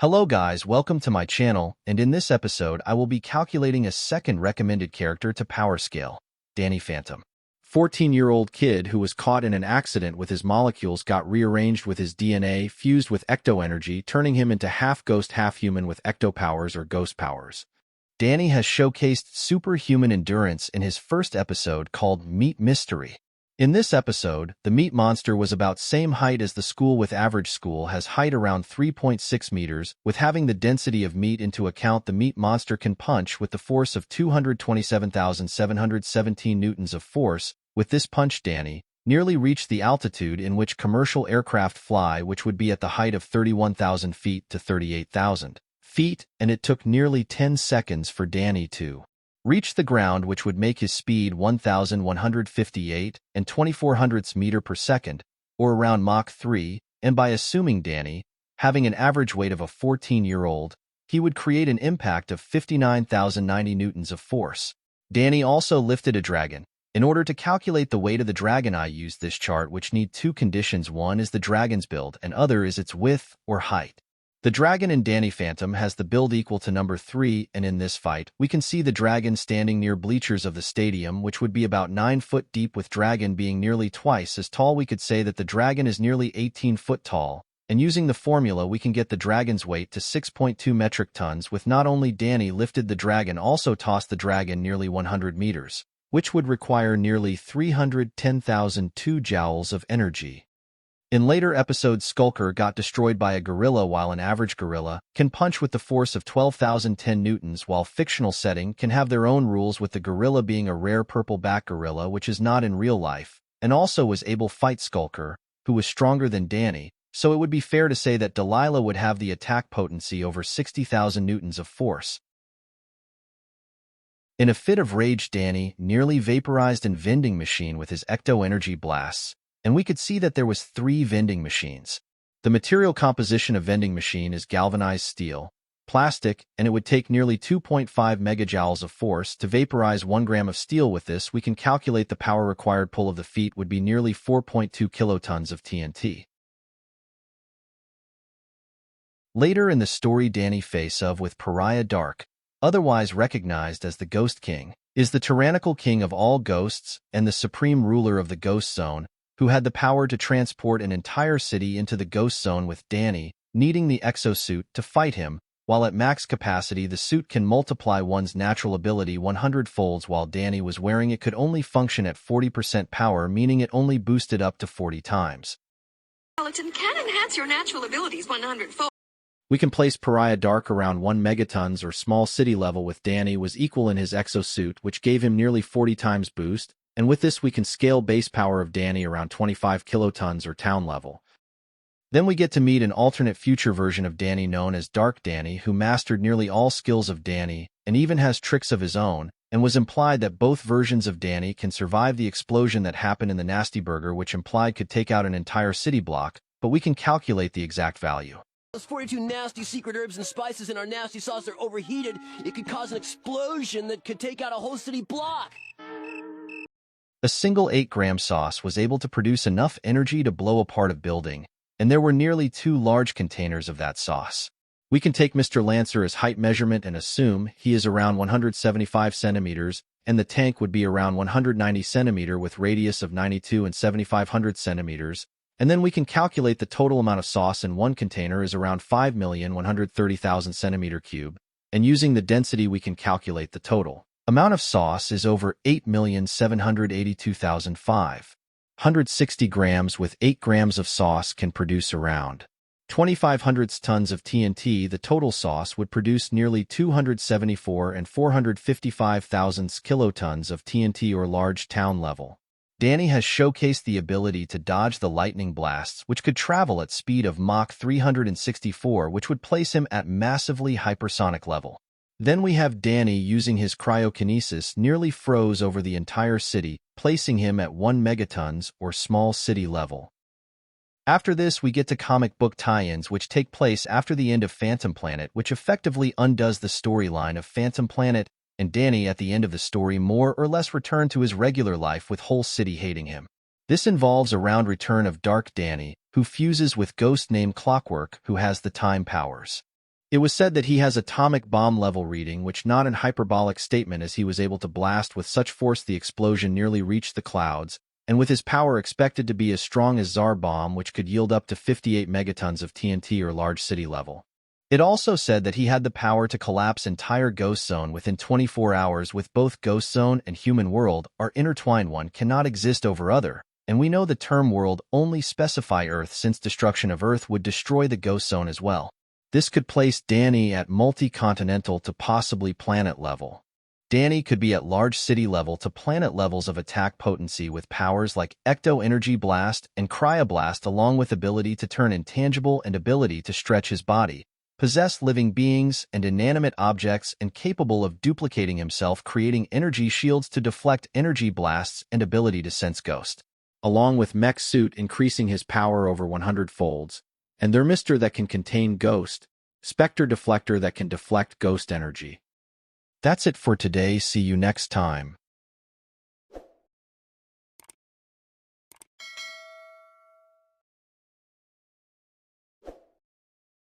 Hello guys, welcome to my channel, and in this episode I will be calculating a second recommended character to power scale, Danny Phantom. 14-year-old kid who was caught in an accident with his molecules got rearranged with his DNA fused with ecto-energy, turning him into half-ghost, half-human with ecto-powers or ghost powers. Danny has showcased superhuman endurance in his first episode called Meat Mystery. In this episode, the meat monster was about same height as the school with average school has height around 3.6 meters. With having the density of meat into account, the meat monster can punch with the force of 227,717 newtons of force. With this punch, Danny nearly reached the altitude in which commercial aircraft fly, which would be at the height of 31,000 feet to 38,000 feet, and it took nearly 10 seconds for Danny to reach the ground, which would make his speed 1,158 and 2400ths meter per second, or around Mach 3, and by assuming Danny having an average weight of a 14-year-old, he would create an impact of 59,090 newtons of force. Danny also lifted a dragon. In order to calculate the weight of the dragon, I used this chart, which need two conditions. One is the dragon's build, and other is its width or height. The dragon in Danny Phantom has the build equal to number 3, and in this fight, we can see the dragon standing near bleachers of the stadium, which would be about 9 foot deep. With dragon being nearly twice as tall, we could say that the dragon is nearly 18 foot tall, and using the formula we can get the dragon's weight to 6.2 metric tons. With not only Danny lifted the dragon, also tossed the dragon nearly 100 meters, which would require nearly 310,002 joules of energy. In later episodes, Skulker got destroyed by a gorilla, while an average gorilla can punch with the force of 12,010 newtons, while fictional setting can have their own rules, with the gorilla being a rare purple-back gorilla, which is not in real life, and also was able to fight Skulker, who was stronger than Danny, so it would be fair to say that Delilah would have the attack potency over 60,000 newtons of force. In a fit of rage, Danny nearly vaporized a vending machine with his ecto-energy blasts, and we could see that there was 3 vending machines. The material composition of vending machine is galvanized steel, plastic, and it would take nearly 2.5 megajoules of force to vaporize 1 gram of steel. With this, we can calculate the power required. Pull of the feet would be nearly 4.2 kilotons of TNT. Later in the story, Danny face of with Pariah Dark, otherwise recognized as the Ghost King, is the tyrannical king of all ghosts and the supreme ruler of the Ghost Zone, who had the power to transport an entire city into the Ghost Zone, with Danny needing the exosuit to fight him. While at max capacity, the suit can multiply one's natural ability 100 folds. While Danny was wearing it, could only function at 40% power, meaning it only boosted up to 40 times. Skeleton can enhance your natural abilities 100-fold. We can place Pariah Dark around 1 megatons or small city level, with Danny was equal in his exosuit, which gave him nearly 40 times boost, and with this we can scale base power of Danny around 25 kilotons or town level. Then we get to meet an alternate future version of Danny known as Dark Danny, who mastered nearly all skills of Danny and even has tricks of his own, and was implied that both versions of Danny can survive the explosion that happened in the Nasty Burger, which implied could take out an entire city block, but we can calculate the exact value. Those 42 nasty secret herbs and spices in our nasty sauce are overheated. It could cause an explosion that could take out a whole city block. A single 8-gram sauce was able to produce enough energy to blow apart a building, and there were nearly 2 large containers of that sauce. We can take Mr. Lancer's height measurement and assume he is around 175 centimeters, and the tank would be around 190 centimeter with radius of 92 and 7500 centimeters, and then we can calculate the total amount of sauce in one container is around 5,130,000 centimeter cube, and using the density we can calculate the total amount of sauce is over 8,782,560 grams. With 8 grams of sauce can produce around 2,500 tons of TNT. The total sauce would produce nearly 274 and 455 thousandths kilotons of TNT or large town level. Danny has showcased the ability to dodge the lightning blasts, which could travel at speed of Mach 364, which would place him at massively hypersonic level. Then we have Danny using his cryokinesis nearly froze over the entire city, placing him at 1 megatons or small city level. After this, we get to comic book tie-ins which take place after the end of Phantom Planet, which effectively undoes the storyline of Phantom Planet, and Danny at the end of the story more or less returned to his regular life with whole city hating him. This involves a round return of Dark Danny, who fuses with ghost named Clockwork, who has the time powers. It was said that he has atomic bomb level reading, which not an hyperbolic statement, as he was able to blast with such force the explosion nearly reached the clouds, and with his power expected to be as strong as Tsar bomb, which could yield up to 58 megatons of TNT or large city level. It also said that he had the power to collapse entire Ghost Zone within 24 hours. With both Ghost Zone and human world are intertwined, one cannot exist over other, and we know the term world only specify Earth, since destruction of Earth would destroy the Ghost Zone as well. This could place Danny at multi-continental to possibly planet level. Danny could be at large city level to planet levels of attack potency, with powers like Ecto-Energy Blast and Cryoblast, along with ability to turn intangible and ability to stretch his body, possess living beings and inanimate objects, and capable of duplicating himself, creating energy shields to deflect energy blasts, and ability to sense ghost. Along with Mech Suit increasing his power over 100 folds, and Thermistor that can contain ghost, Spectre Deflector that can deflect ghost energy. That's it for today. See you next time.